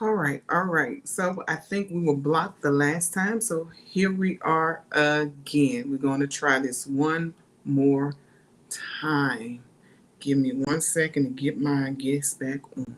All right, all right. So I think we were blocked the last time. So here we are again. We're going to try this one more time. Give me 1 second to get my guest back on.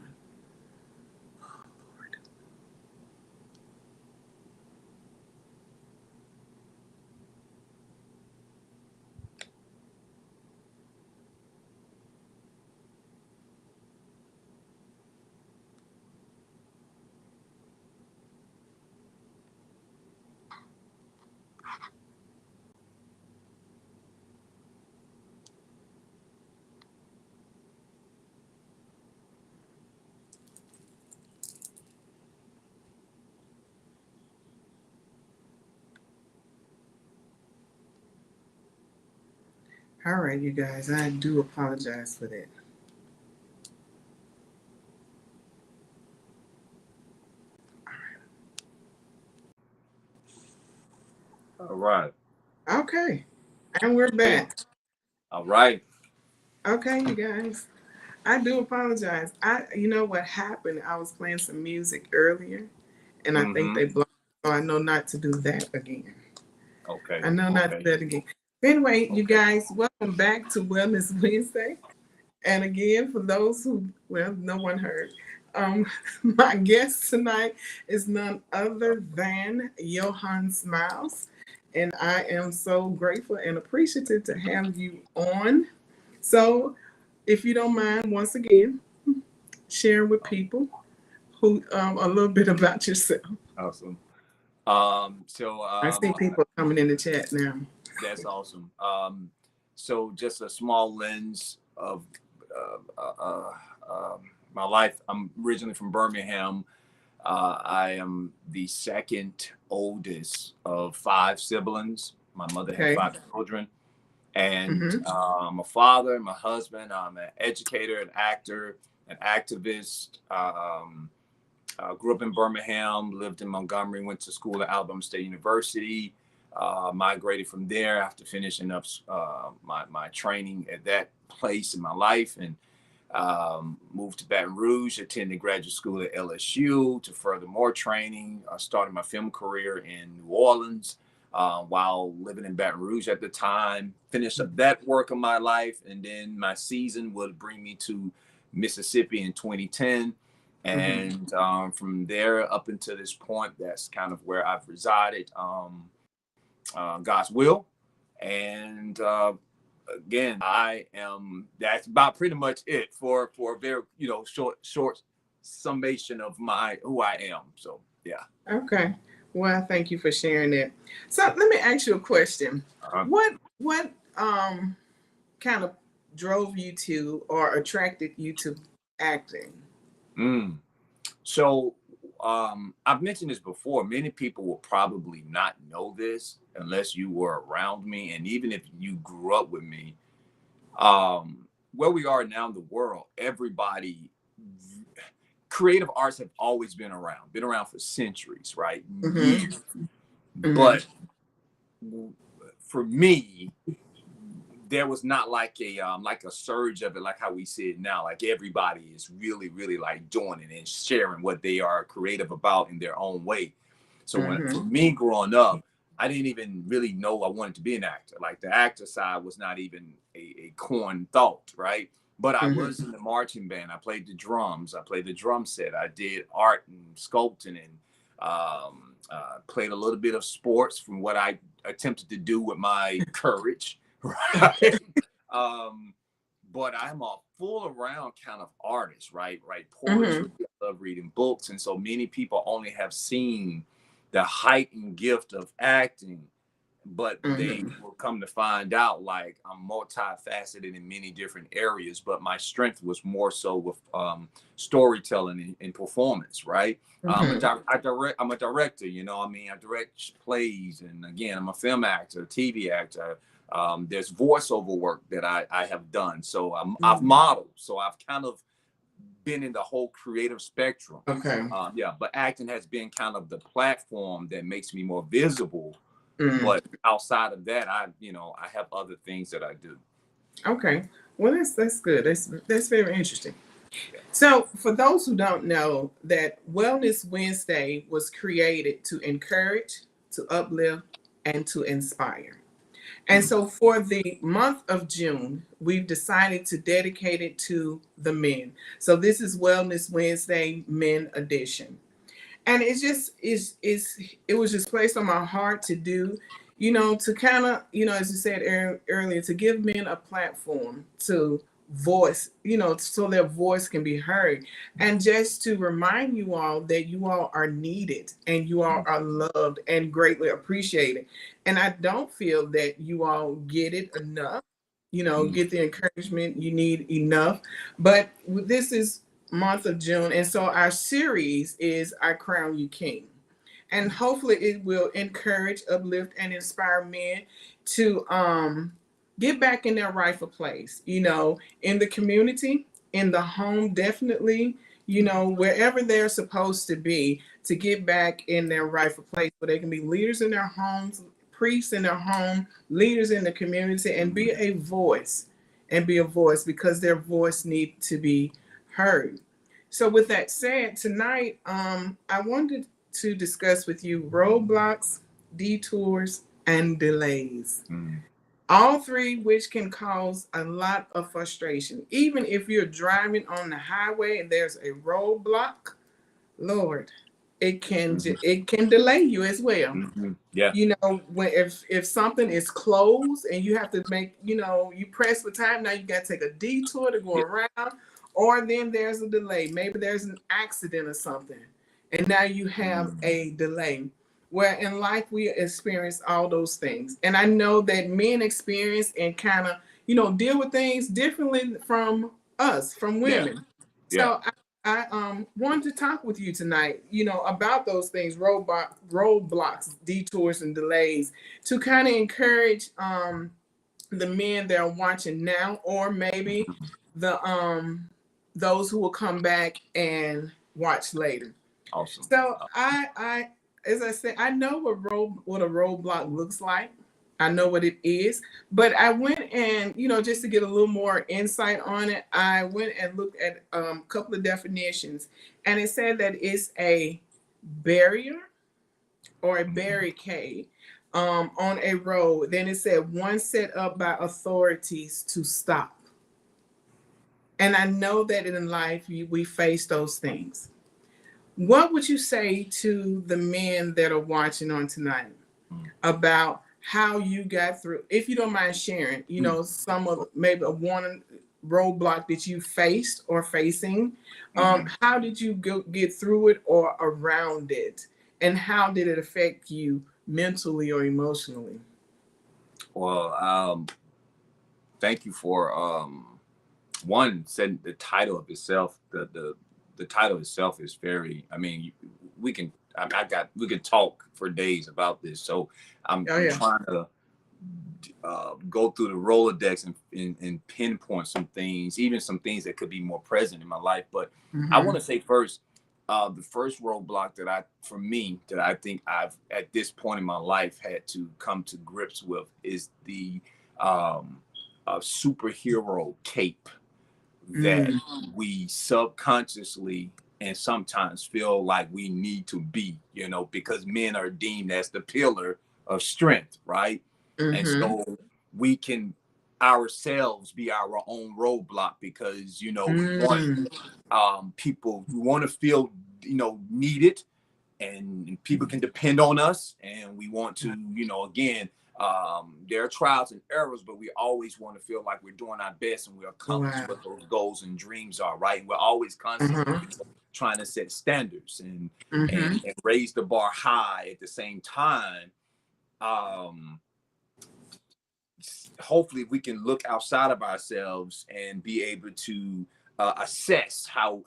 All right, you guys, I do apologize for that. All right. Okay, and we're back. All right. Okay, you guys, I do apologize. You know what happened? I was playing some music earlier, and I think Mm-hmm. they blocked. So I know not to do that again. Okay. I know not to Okay. do that again. Anyway, you Okay. guys, welcome back to Wellness Wednesday. And again, for those who, well, no one heard, um, my guest tonight is none other than Johan Smiles. And I am so grateful and appreciative to have you on. So, if you don't mind, once again, sharing with people who a little bit about yourself. Awesome. So I see people coming in the chat now. that's awesome. So just a small lens of my life. I'm originally from Birmingham. I am the second oldest of five siblings. My mother had Okay. five children, and Mm-hmm. I'm a father, my husband. I'm an educator, an actor, an activist. Grew up in Birmingham, lived in Montgomery, went to school at Alabama State University. Migrated from there after finishing up my training at that place in my life, and moved to Baton Rouge, attended graduate school at LSU to further more training. I started my film career in New Orleans while living in Baton Rouge at the time. Finished up that work of my life, and then my season would bring me to Mississippi in 2010. Mm-hmm. And from there up until this point, that's kind of where I've resided. God's will. And again, I am. That's about pretty much it for a very short summation of my who I am. So yeah. Okay. Well, thank you for sharing that. So let me ask you a question. Uh-huh. What kind of drove you to or attracted you to acting? Mm. So I've mentioned this before. Many people will probably not know this unless you were around me, and even if you grew up with me. Where we are now in the world, everybody, creative arts have always been around for centuries, right? Mm-hmm. Years. Mm-hmm. But for me, there was not like a surge of it like how we see it now. Like everybody is really, really like doing it and sharing what they are creative about in their own way. So when Mm-hmm. for me growing up, I didn't even really know I wanted to be an actor. Like the actor side was not even a corn thought, right? But I was Mm-hmm. in the marching band. I played the drums. I played the drum set. I did art and sculpting and played a little bit of sports from what I attempted to do with my courage, right? um, but I'm a full around kind of artist, right? Right, Mm-hmm. poetry. I love reading books, and so many people only have seen the heightened gift of acting, but they Mm-hmm. will come to find out like I'm multifaceted in many different areas, but my strength was more so with storytelling and performance, right? Mm-hmm. I'm a director, I mean, I direct plays, and again, I'm a film actor, TV actor. There's voiceover work that I have done. So I've Mm-hmm. modeled. So I've kind of been in the whole creative spectrum. Okay. Yeah, but acting has been kind of the platform that makes me more visible. Mm-hmm. But outside of that, I have other things that I do. Okay. Well, that's good. That's very interesting. So, for those who don't know, that Wellness Wednesday was created to encourage, to uplift, and to inspire. And Mm. so, for the month of June, we've decided to dedicate it to the men. So, this is Wellness Wednesday Men Edition, and it's just is it was just placed on my heart to do, to kind of, as you said earlier, to give men a platform to voice, so their voice can be heard, and just to remind you all that you all are needed and you all are loved and greatly appreciated. And I don't feel that you all get it enough, Mm. get the encouragement you need enough. But this is month of June. And so our series is I Crown You King. And hopefully it will encourage, uplift, and inspire men to get back in their rightful place, in the community, in the home, definitely, wherever they're supposed to be, to get back in their rightful place where they can be leaders in their homes, priests in their home, leaders in the community, and be a voice, because their voice needs to be heard. So, with that said, tonight, I wanted to discuss with you roadblocks, detours, and delays. Mm. All three, which can cause a lot of frustration. Even if you're driving on the highway and there's a roadblock, Lord, Mhm. it can delay you as well. Mhm. Yeah. When if something is closed and you have to make, you press for time, now you got to take a detour to go Yeah. around, or then there's a delay. Maybe there's an accident or something, and now you have Mm. a delay. Where in life we experience all those things, and I know that men experience and kind of, deal with things differently from us, from Yeah. women. Yeah. So I wanted to talk with you tonight, about those things, roadblocks, detours, and delays, to kind of encourage the men that are watching now, or maybe the those who will come back and watch later. Awesome. So I as I said, I know what a roadblock looks like. I know what it is, but I went and, just to get a little more insight on it, I went and looked at a couple of definitions, and it said that it's a barrier or a barricade on a road. Then it said one set up by authorities to stop. And I know that in life we face those things. What would you say to the men that are watching on tonight Mm. about how you got through, if you don't mind sharing, Mm. some of maybe a one roadblock that you faced or facing? Mhm. How did you get through it or around it? And how did it affect you mentally or emotionally? Well, thank you for one setting the title of itself. The title itself is very. I mean, we can. I got. We could talk for days about this. So Oh, I'm yeah. trying to go through the Rolodex and pinpoint some things, even some things that could be more present in my life. But I want Mm-hmm. to say first, the first roadblock for me, that I think I've at this point in my life had to come to grips with is the um, superhero cape that Mm. we subconsciously and sometimes feel like we need to be, because men are deemed as the pillar of strength, right? And Mm-hmm. so we can ourselves be our own roadblock because, we want Mm. people, we want to feel, needed, and people can depend on us, and we want to, again, there are trials and errors, but we always want to feel like we're doing our best and we accomplish Wow. what those goals and dreams are, right? And we're always constantly Uh-huh. trying to set standards and, Mm-hmm. and raise the bar high at the same time. um Hopefully we can look outside of ourselves and be able to assess how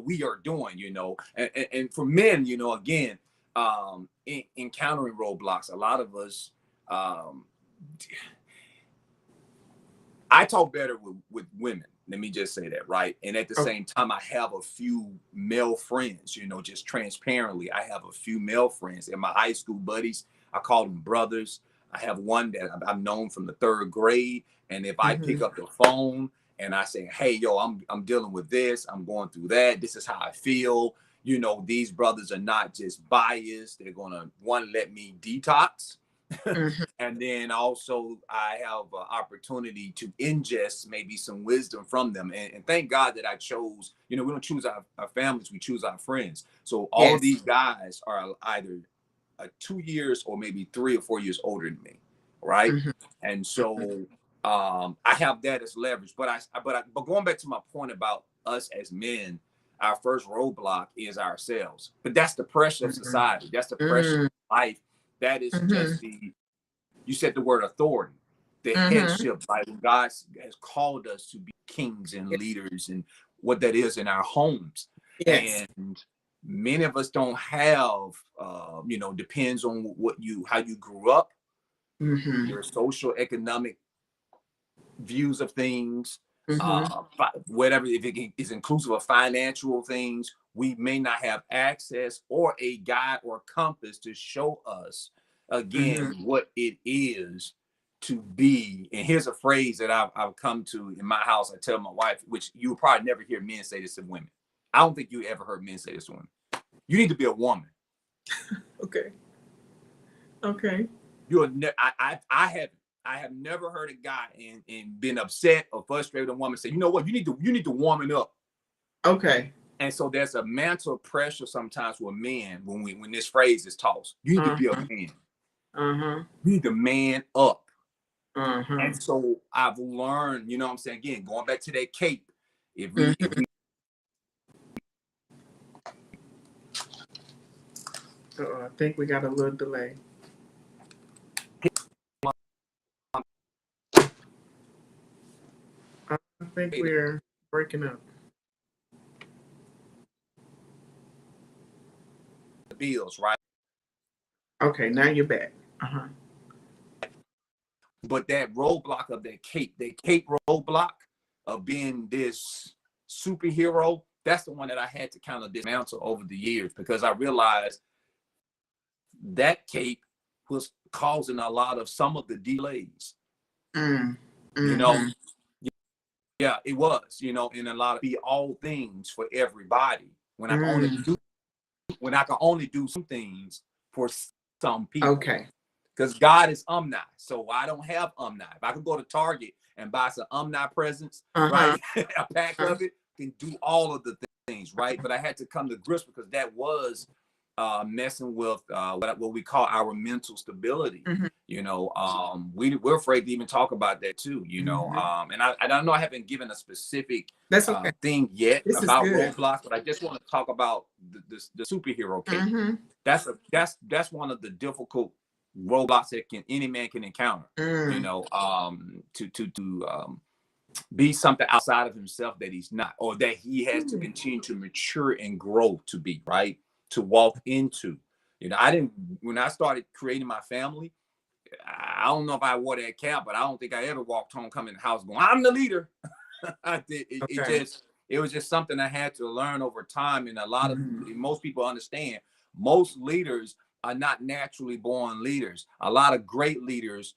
we are doing, and for men, again, encountering roadblocks, a lot of us, um, I talk better with women. Let me just say that, right? And at the Okay. same time, I have a few male friends, just transparently. I have a few male friends. They're my high school buddies. I call them brothers. I have one that I've known from the third grade. And if I pick Mm-hmm. up the phone and I say, hey, yo, I'm dealing with this. I'm going through that. This is how I feel. You know, these brothers are not just biased. They're going to, one, let me detox. And then also I have an opportunity to ingest maybe some wisdom from them. And thank God that I chose, you know, we don't choose our families, we choose our friends. So all of these guys are either 2 years or maybe 3 or 4 years older than me. Right. And so I have that as leverage. But going back to my point about us as men, our first roadblock is ourselves. But that's the pressure of society. That's the pressure of life. That is just you said the word authority, the headship, right? When God has called us to be kings and leaders, and what that is in our homes. And many of us don't have, you know, depends on how you grew up, your social economic views of things, whatever, if it is inclusive of financial things, we may not have access or a guide or compass to show us again what it is to be. And here's a phrase that I've come to in my house. I tell my wife, which you will probably never hear men say this to women. I don't think you ever heard men say this to women. You need to be a woman. Okay. You're I have never heard a guy and been upset or frustrated with a woman say, you know what, you need to warm it up. Okay. And so there's a mental pressure sometimes with men when this phrase is tossed. You need to be a man. You need to man up. And so I've learned, you know what I'm saying, again, going back to that cape, if we I think we got a little delay. I think we're breaking up. The bills, right? Okay, now you're back. But that roadblock of that cape roadblock of being this superhero, that's the one that I had to kind of dismantle over the years, because I realized that cape was causing a lot of some of the delays. You know, yeah, it was, you know, in a lot of be all things for everybody when I can only do some things for some people. Okay. Because God is omni, so I don't have omni. If I could go to Target and buy some omnipresence, right, a pack of it, can do all of the things, right? But I had to come to grips because that was messing with what we call our mental stability. You know, we're afraid to even talk about that too. You know, and I don't know, I haven't given a specific thing yet about roadblocks, but I just want to talk about the superhero case. That's one of the difficult roadblocks that any man can encounter. You know, to be something outside of himself that he's not, or that he has to continue to mature and grow to be, right, to walk into. You know, when I started creating my family, I don't know if I wore that cap, but I don't think I ever walked home, come in the house going, I'm the leader. It was just something I had to learn over time. And a lot of most people understand, most leaders are not naturally born leaders. A lot of great leaders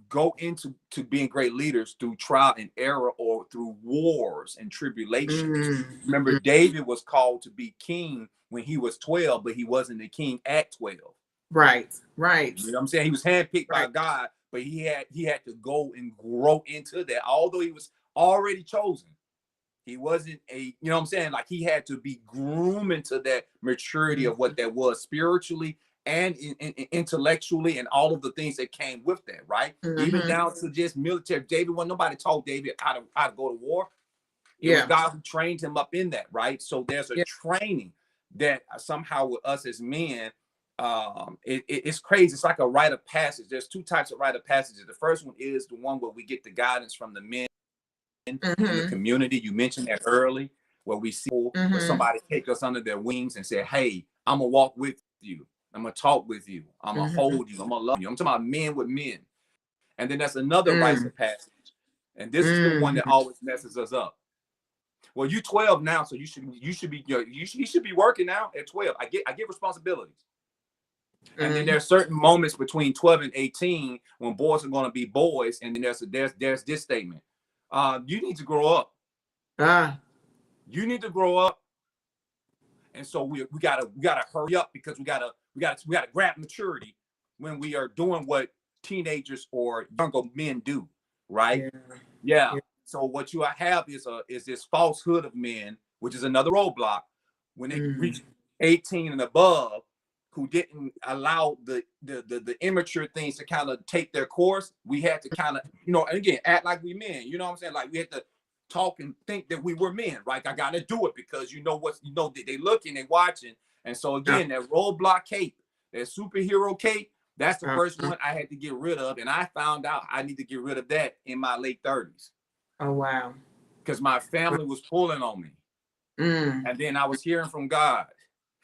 go into being great leaders through trial and error, or through wars and tribulations. Remember, David was called to be king when he was 12, but he wasn't the king at 12. Right. You know what I'm saying? He was handpicked by God, but he had to go and grow into that. Although he was already chosen, he wasn't you know what I'm saying? Like, he had to be groomed into that maturity of what that was spiritually and intellectually, and all of the things that came with that, right? Even down to just military. David, when nobody told David how to go to war, it was God who trained him up in that, right? So there's a training that somehow with us as men, it's crazy. It's like a rite of passage. There's two types of rite of passages. The first one is the one where we get the guidance from the men in the community. You mentioned that early, where we see where somebody take us under their wings and say, hey, I'm gonna walk with you, I'm gonna talk with you, I'm gonna hold you, I'm gonna love you. I'm talking about men with men. And then that's another rite of passage, and this is the one that always messes us up. Well, you 12 now, so you should be working now at 12. I get responsibilities. And then there's certain moments between 12 and 18 when boys are going to be boys, and then there's this statement: You need to grow up. Ah. You need to grow up. And so we gotta hurry up, because we gotta grab maturity when we are doing what teenagers or younger men do, right? Yeah. So what you have is this falsehood of men, which is another roadblock when they reach 18 and above, who didn't allow the immature things to kind of take their course. We had to kind of, and again, act like we men. You know what I'm saying? Like, we had to talk and think that we were men, right? I gotta do it because they looking, they watching. And so again, that roadblock cape, that superhero cape, that's the first one I had to get rid of. And I found out I need to get rid of that in my late 30s. Oh, wow. Because my family was pulling on me. And then I was hearing from God.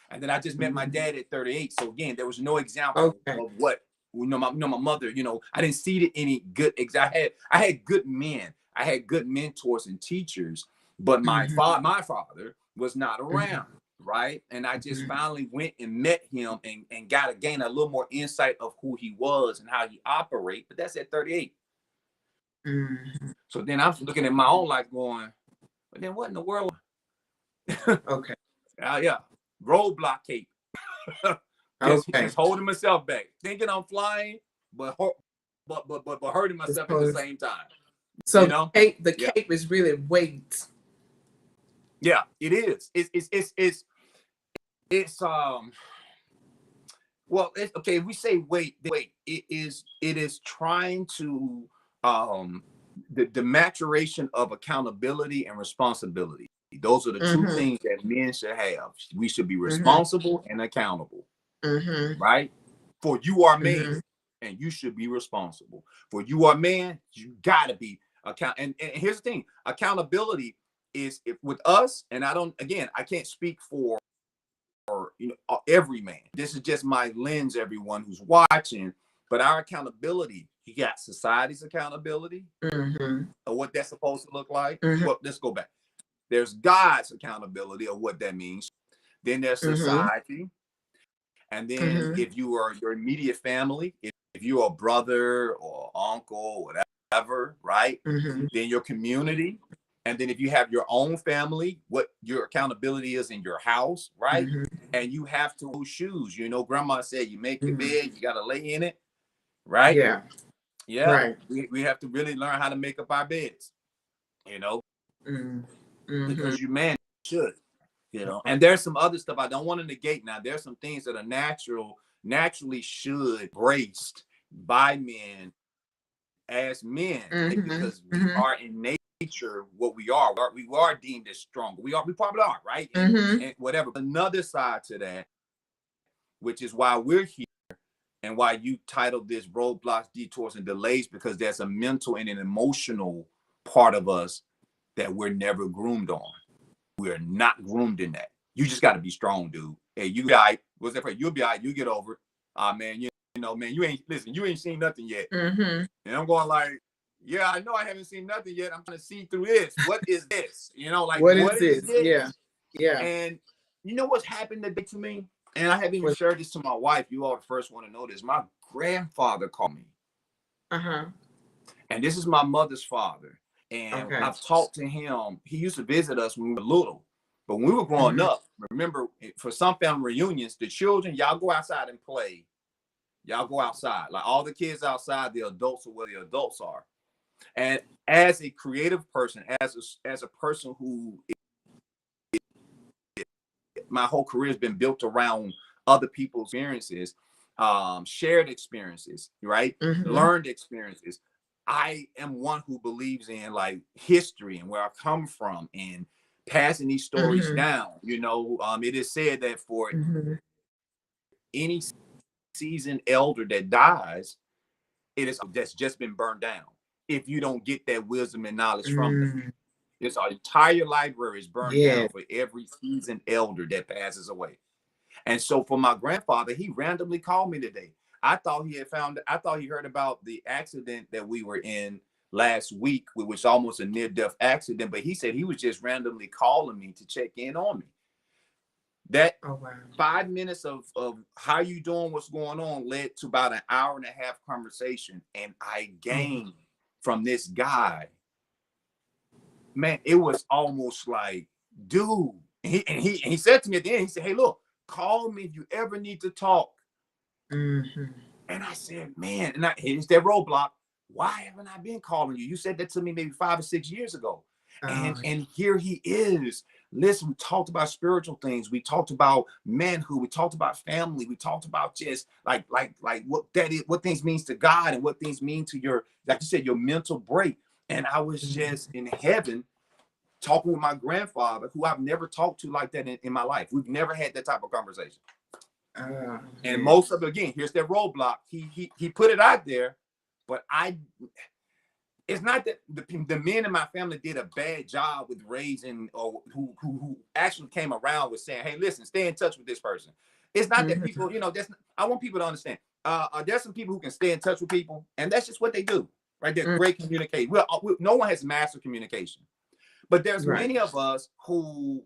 And then I just met my dad at 38. So again, there was no example of what, my mother, I didn't see any good, I had good men. I had good mentors and teachers, but my father was not around, right? And I just finally went and met him and got to gain a little more insight of who he was and how he operates. But that's at 38. So then I'm looking at my own life going, but then what in the world? Okay. Yeah. Roadblock cape. Just holding myself back, thinking I'm flying, but hurting myself at the same time. So the cape is really weight. Yeah, it is. Well, okay. If we say weight, it is trying to the maturation of accountability and responsibility. Those are the two things that men should have. We should be responsible and accountable, right? For you are man, and you should be responsible. For you are man, you gotta be and here's the thing: accountability is with us. And I can't speak for every man. This is just my lens. Everyone who's watching, but our accountability. You got society's accountability, or what that's supposed to look like. Well, let's go back. There's God's accountability of what that means. Then there's society. And then if you are your immediate family, if you're a brother or uncle, whatever, right? Then your community. And then if you have your own family, what your accountability is in your house, right? And you have to lose shoes. Grandma said you make your bed, you got to lay in it, right? Yeah. Right. We have to really learn how to make up our beds, because you man should. And there's some other stuff I don't want to negate. Now, there's some things that are naturally should braced by men as men, because we are in nature what we are. We are deemed as strong. We probably are, right? And whatever. Another side to that, which is why we're here and why you titled this Roadblocks, Detours, and Delays, because there's a mental and an emotional part of us that we're never groomed on. We're not groomed in that. You just got to be strong, dude. Hey, you got what's that? You'll be all right. You get over it. Man, man, you ain't seen nothing yet. And I'm going like, yeah, I know I haven't seen nothing yet. I'm trying to see through this. What is this? What is this? Yeah. And you know what's happened today to me? And I haven't even shared this to my wife. You all the first one to know this. My grandfather called me. And this is my mother's father. And I've talked to him. He used to visit us when we were little. But when we were growing up, remember, for some family reunions, the children, y'all go outside and play. Y'all go outside. Like all the kids outside, the adults are where the adults are. And as a creative person, as a person who my whole career has been built around other people's experiences, shared experiences, right? Learned experiences. I am one who believes in like history and where I come from and passing these stories down. It is said that for any seasoned elder that dies, that's just been burned down. If you don't get that wisdom and knowledge from them, this entire library is burned down for every seasoned elder that passes away. And so for my grandfather, he randomly called me today. I thought he heard about the accident that we were in last week, which was almost a near-death accident, but he said he was just randomly calling me to check in on me. That 5 minutes of how you doing, what's going on, led to about an hour and a half conversation. And I gained from this guy man, it was almost like, dude. And he said to me at the end, he said, hey, look, call me if you ever need to talk. Mm-hmm. And I said, man, and here's that roadblock. Why haven't I been calling you? You said that to me maybe 5 or 6 years ago. And here he is. Listen, we talked about spiritual things. We talked about manhood. We talked about family. We talked about just like what that is, what things means to God and what things mean to your, like you said, your mental break. And I was just in heaven talking with my grandfather, who I've never talked to like that in my life. We've never had that type of conversation. And most of it, again, here's that roadblock. He put it out there, but it's not that the men in my family did a bad job with raising, or who actually came around with saying, hey, listen, stay in touch with this person. It's not that people, I want people to understand. There's some people who can stay in touch with people, and that's just what they do, right? They're great communicators. No one has mastered communication, but there's many of us who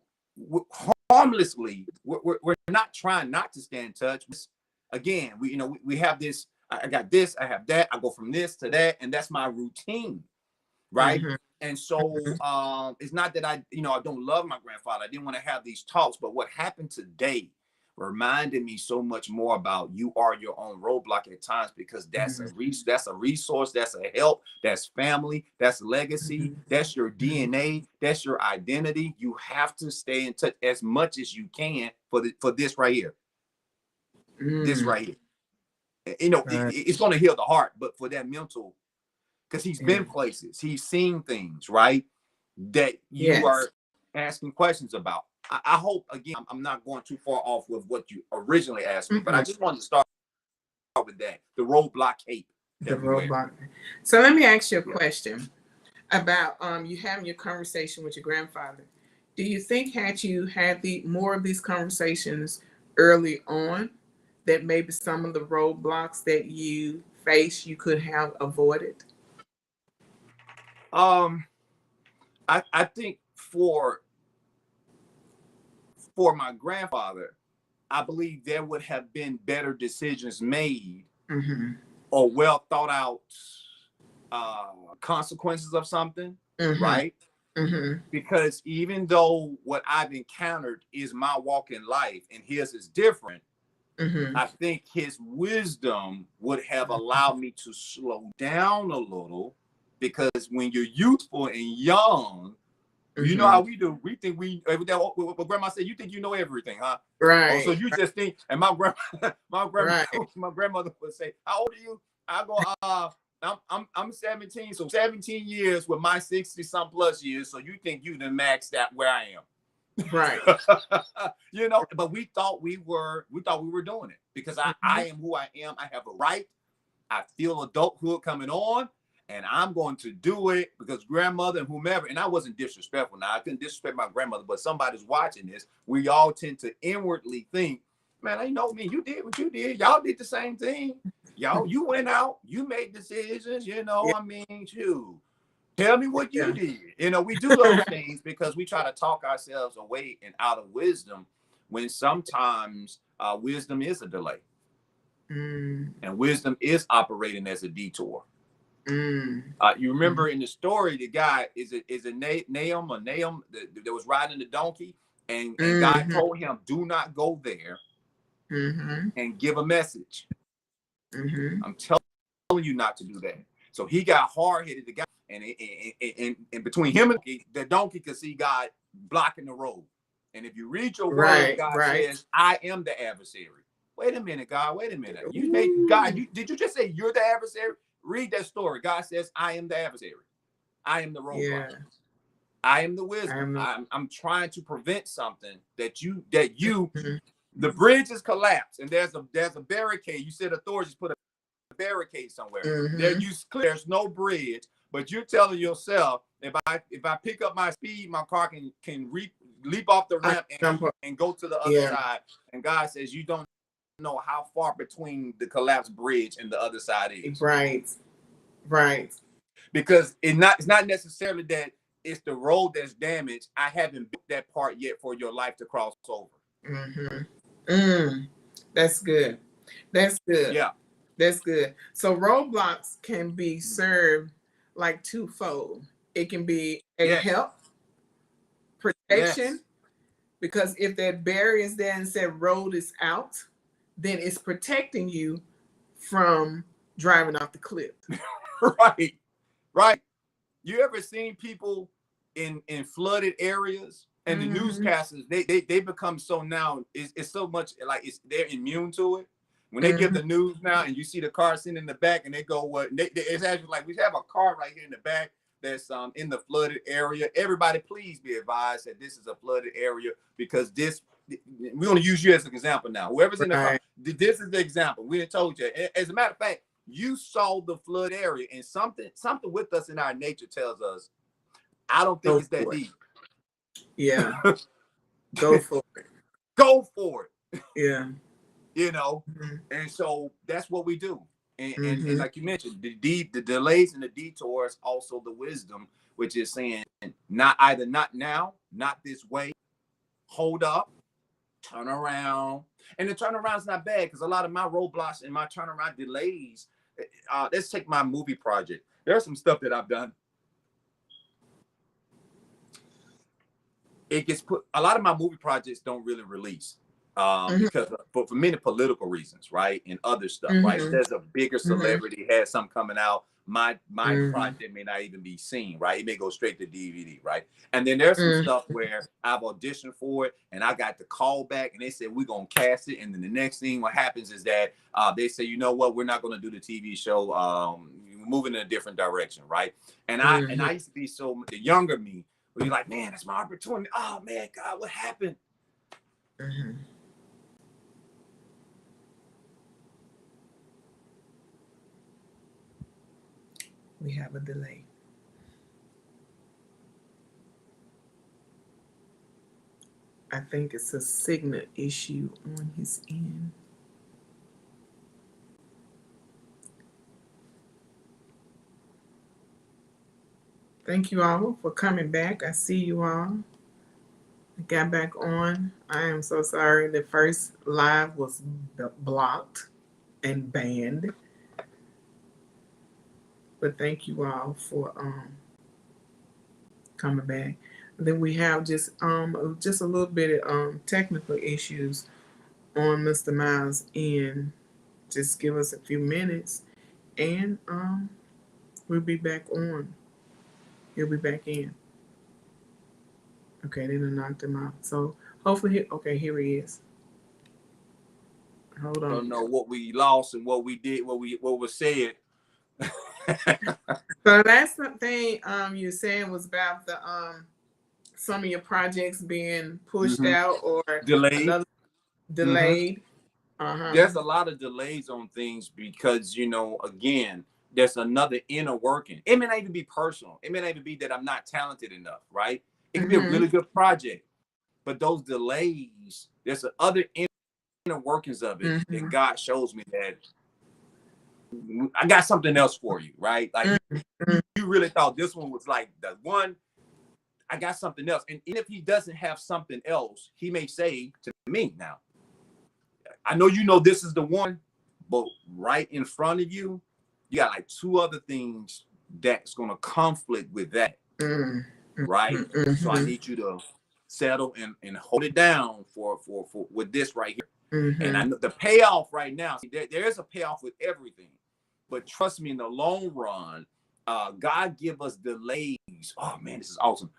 harmlessly, we're not trying not to stay in touch. Again, we have this. I got this, I have that, I go from this to that, and that's my routine, right? And so it's not that I don't love my grandfather. I didn't want to have these talks, but what happened today reminded me so much more about you are your own roadblock at times, because that's a resource, that's a help, that's family, that's legacy, that's your DNA, that's your identity. You have to stay in touch as much as you can for this right here. This right here. It's going to heal the heart, but for that mental, because he's been places, he's seen things, right, that you are asking questions about. I hope, again, I'm not going too far off with what you originally asked me, but I just wanted to start with that, the roadblock cape. The roadblock. So let me ask you a question about you having your conversation with your grandfather. Do you think had you had more of these conversations early on, that maybe some of the roadblocks that you face you could have avoided? I think for my grandfather, I believe there would have been better decisions made, or well thought out consequences of something, right? Because even though what I've encountered is my walk in life and his is different, I think his wisdom would have allowed me to slow down a little, because when you're youthful and young, you know how we do. We think what grandma said, you think you know everything, huh? Right. Oh, so you just think, and my grandmother would say, how old are you? I go, I'm 17, so 17 years with my 60 some plus years. So you think you done maxed out where I am. Right. But we thought we were doing it, because I am who I am. I have a right. I feel adulthood coming on, and I'm going to do it because grandmother and whomever, and I wasn't disrespectful. Now, I couldn't disrespect my grandmother, but somebody's watching this. We all tend to inwardly think, man, I know me. You did what you did. Y'all did the same thing. You went out, you made decisions, I mean, shoot. Tell me what you did. We do those things because we try to talk ourselves away and out of wisdom, when sometimes wisdom is a delay. And wisdom is operating as a detour. You remember in the story, the guy, is it Nahum that was riding the donkey, and God told him, do not go there and give a message. I'm telling you not to do that. So he got hard-headed, the guy. And between him and the donkey could see God blocking the road. And if you read your word, God says, I am the adversary. Wait a minute, God. Wait a minute. Did you just say you're the adversary? Read that story. God says, I am the adversary. I am the roadblock. I am the wisdom. I'm trying to prevent something that the bridge is collapsed, and there's a barricade. You said authorities put a barricade somewhere. There's no bridge. But you're telling yourself, if I pick up my speed, my car can leap off the ramp and go to the other side. And God says, you don't know how far between the collapsed bridge and the other side is. Right. Because it's not necessarily that it's the road that's damaged. I haven't built that part yet for your life to cross over. That's good. Yeah. That's good. So roadblocks can be served like twofold. It can be a help protection. Yes. Because if that barrier is there and said road is out, then it's protecting you from driving off the cliff. Right. Right. You ever seen people in flooded areas, and the newscasters, they become so now, it's so much like they're immune to it. When they give the news now and you see the car sitting in the back and they go, what, it's actually like, we have a car right here in the back that's in the flooded area. Everybody, please be advised that this is a flooded area, because this, we're going to use you as an example now. Whoever's in the car, this is the example. We had told you. As a matter of fact, you saw the flood area, and something with us in our nature tells us, I don't think it's that deep. Yeah. Go for it. Go for it. Yeah. You know, and so that's what we do. And like you mentioned, the delays and the detours, also the wisdom, which is saying not now, not this way, hold up, turn around. And the turnaround is not bad, because a lot of my roadblocks and my turnaround delays, let's take my movie project. There's some stuff that I've done. It gets put, a lot of my movie projects don't really release. Because for many political reasons, right, and other stuff, right. There's a bigger celebrity has something coming out. My project may not even be seen, right. It may go straight to DVD, right. And then there's some stuff where I've auditioned for it, and I got the call back, and they said we're gonna cast it, and then the next thing what happens is that they say, you know what, we're not gonna do the TV show. We're moving in a different direction, right. And I used to be so, the younger me would be like, man, that's my opportunity. Oh man, God, what happened? We have a delay. I think it's a signal issue on his end. Thank you all for coming back. I see you all. I got back on. I am so sorry. The first live was blocked and banned. But thank you all for coming back. And then we have just a little bit of technical issues on Mr. Miles' end. Just give us a few minutes, and we'll be back on. He'll be back in. Okay, they done knocked him out. So hopefully, okay, here he is. Hold on. I don't know what we lost and what we did, what was said. So the last thing you said was about the some of your projects being pushed out or delayed. There's a lot of delays on things because, you know, again, there's another inner working. It may not even be personal. It may not even be that I'm not talented enough, right? It could be a really good project, but those delays, there's other inner workings of it that God shows me that I got something else for you, right? Like you really thought this one was like the one. I got something else. And if he doesn't have something else, he may say to me, now, I know you know this is the one, but right in front of you, you got like two other things that's going to conflict with that, right? So I need you to settle and hold it down for with this right here. And I know the payoff right now, there is a payoff with everything. But trust me, in the long run, God give us delays. Oh man, this is awesome.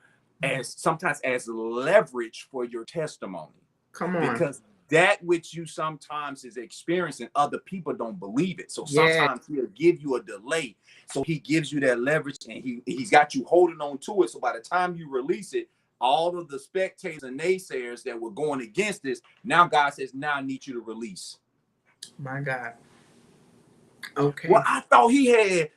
As sometimes as leverage for your testimony. Come on. Because that which you sometimes is experiencing, other people don't believe it. So sometimes he'll give you a delay. So he gives you that leverage, and he's got you holding on to it. So by the time you release it, all of the spectators and naysayers that were going against this, now God says, now I need you to release. My God. Okay. Well, I thought he had,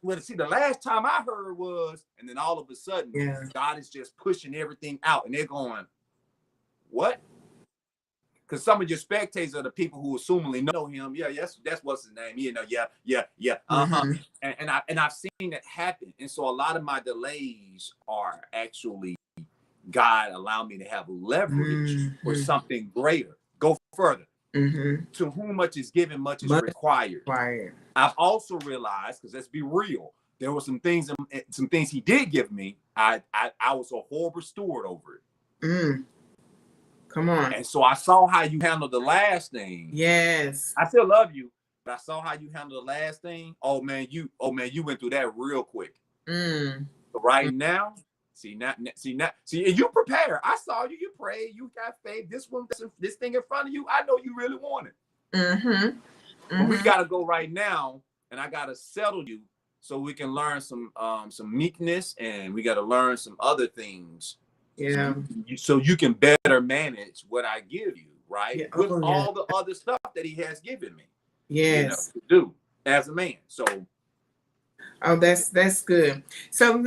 well, see, the last time I heard was, and then all of a sudden, God is just pushing everything out, and they're going, what? Because some of your spectators are the people who assumingly know him. Yeah, yes, that's what's his name. You know, yeah. And I've seen that happen. And so a lot of my delays are actually God allow me to have leverage for something greater. Go further. To whom much is given, much is required. I've also realized, because let's be real, there were some things he did give me I was a horrible steward over it. Mm. Come on. And so I saw how you handled the last thing. Yes. I still love you, but I saw how you handled the last thing. Oh man, you went through that real quick. Mm. But right now, see, you prepare. I saw you. You prayed. You got faith. This thing in front of you, I know you really want it. Mm-hmm. But we gotta go right now, and I gotta settle you so we can learn some meekness, and we gotta learn some other things. Yeah. So you can better manage what I give you, right? Yeah. With Oh, all the other stuff that he has given me. Yes. To do as a man. So. Oh, that's good. So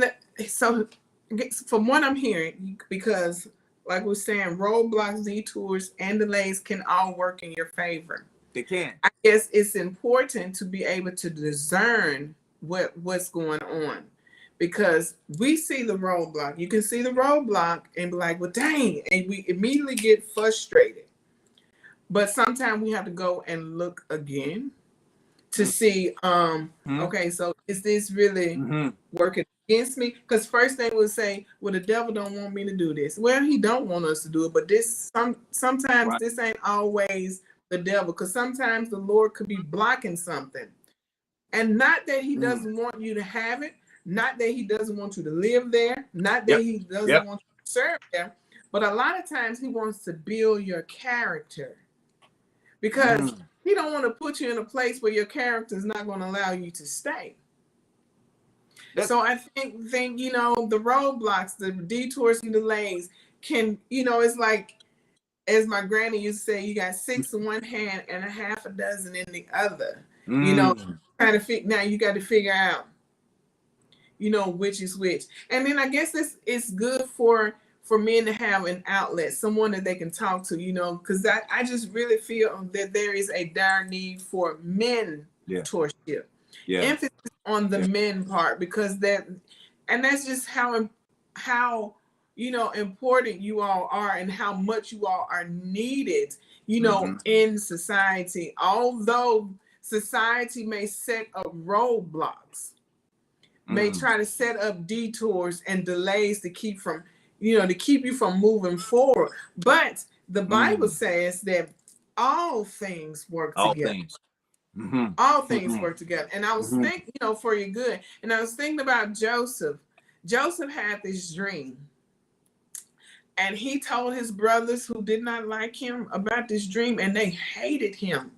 from what I'm hearing, because like we're saying, roadblocks, detours, and delays can all work in your favor. They can. I guess it's important to be able to discern what's going on, because we see the roadblock. You can see the roadblock and be like, well, dang, and we immediately get frustrated. But sometimes we have to go and look again to see, okay, so is this really working against me? Because first they would say, well, the devil don't want me to do this. Well, he don't want us to do it, but sometimes this ain't always the devil, because sometimes the Lord could be blocking something. And not that he doesn't want you to have it, not that he doesn't want you to live there, not that he doesn't want you to serve there, but a lot of times he wants to build your character, because he don't want to put you in a place where your character is not going to allow you to stay. So I think the roadblocks, the detours and delays can, it's like, as my granny used to say, you got 6 in one hand and a half a dozen in the other. Trying to figure, now you got to figure out, which is which. And then I guess it's good for men to have an outlet, someone that they can talk to, because I just really feel that there is a dire need for mentorship. Emphasis on the men part, because that's just how important you all are, and how much you all are needed, in society. Although society may set up roadblocks, may try to set up detours and delays to keep you from moving forward. But the Bible says that all things work together. All things work together. And I was thinking, for your good. And I was thinking about Joseph. Joseph had this dream. And he told his brothers, who did not like him, about this dream, and they hated him.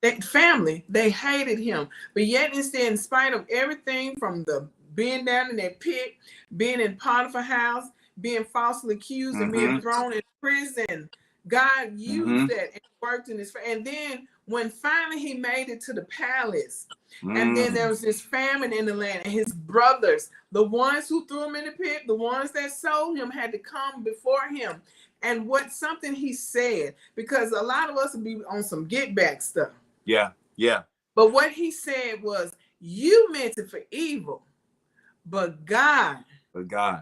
That family, they hated him. But yet, instead, in spite of everything, from the being down in that pit, being in Potiphar's house, being falsely accused, and being thrown in prison, God used that and worked in his. And then when finally he made it to the palace, and then there was this famine in the land, and his brothers, the ones who threw him in the pit, the ones that sold him, had to come before him. And something he said, because a lot of us would be on some get back stuff. Yeah. But what he said was, you meant it for evil, but God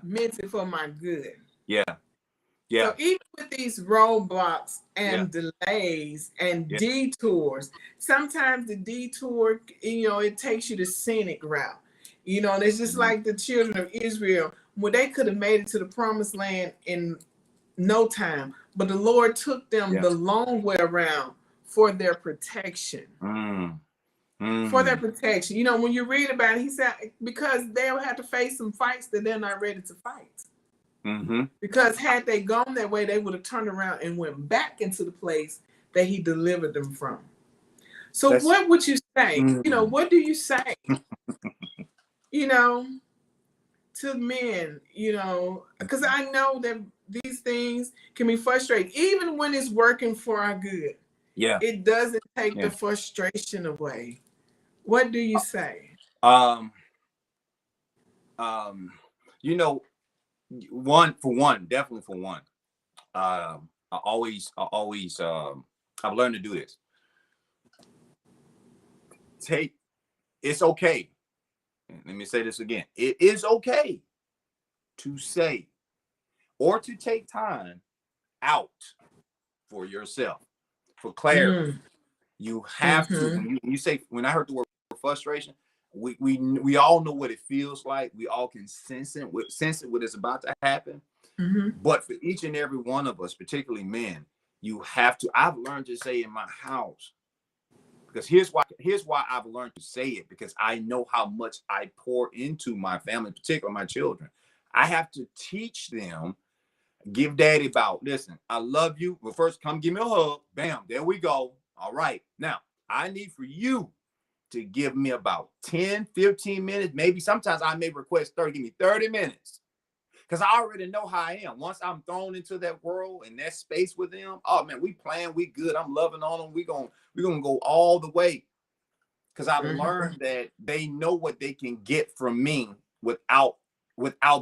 meant it for my good. Yeah. So even with these roadblocks and delays and detours, sometimes the detour, it takes you the scenic route. And it's just like the children of Israel, where they could have made it to the promised land in no time, but the Lord took them the long way around for their protection. For their protection. When you read about it, he said, because they'll have to face some fights that they're not ready to fight. Because had they gone that way, they would have turned around and went back into the place that he delivered them from. So what would you say? What do you say? To men, because I know that these things can be frustrating, even when it's working for our good. It doesn't take the frustration away. What do you say? Definitely for one. I've learned to do this. It's okay. Let me say this again. It is okay to say or to take time out for yourself, for clarity. You have to, when I heard the word frustration, we all know what it feels like. We all can sense it what is about to happen. But for each and every one of us, particularly men, you have to. I've learned to say in my house, because here's why I've learned to say it, because I know how much I pour into my family, particularly my children. I have to teach them, give daddy about, listen, I love you. Well, first come give me a hug. Bam, there we go. All right. Now, I need for you to give me about 10, 15 minutes. Maybe sometimes I may request 30, give me 30 minutes. Because I already know how I am. Once I'm thrown into that world and that space with them, oh man, we playing, we good. I'm loving on them. We're gonna go all the way. Because I've learned that they know what they can get from me without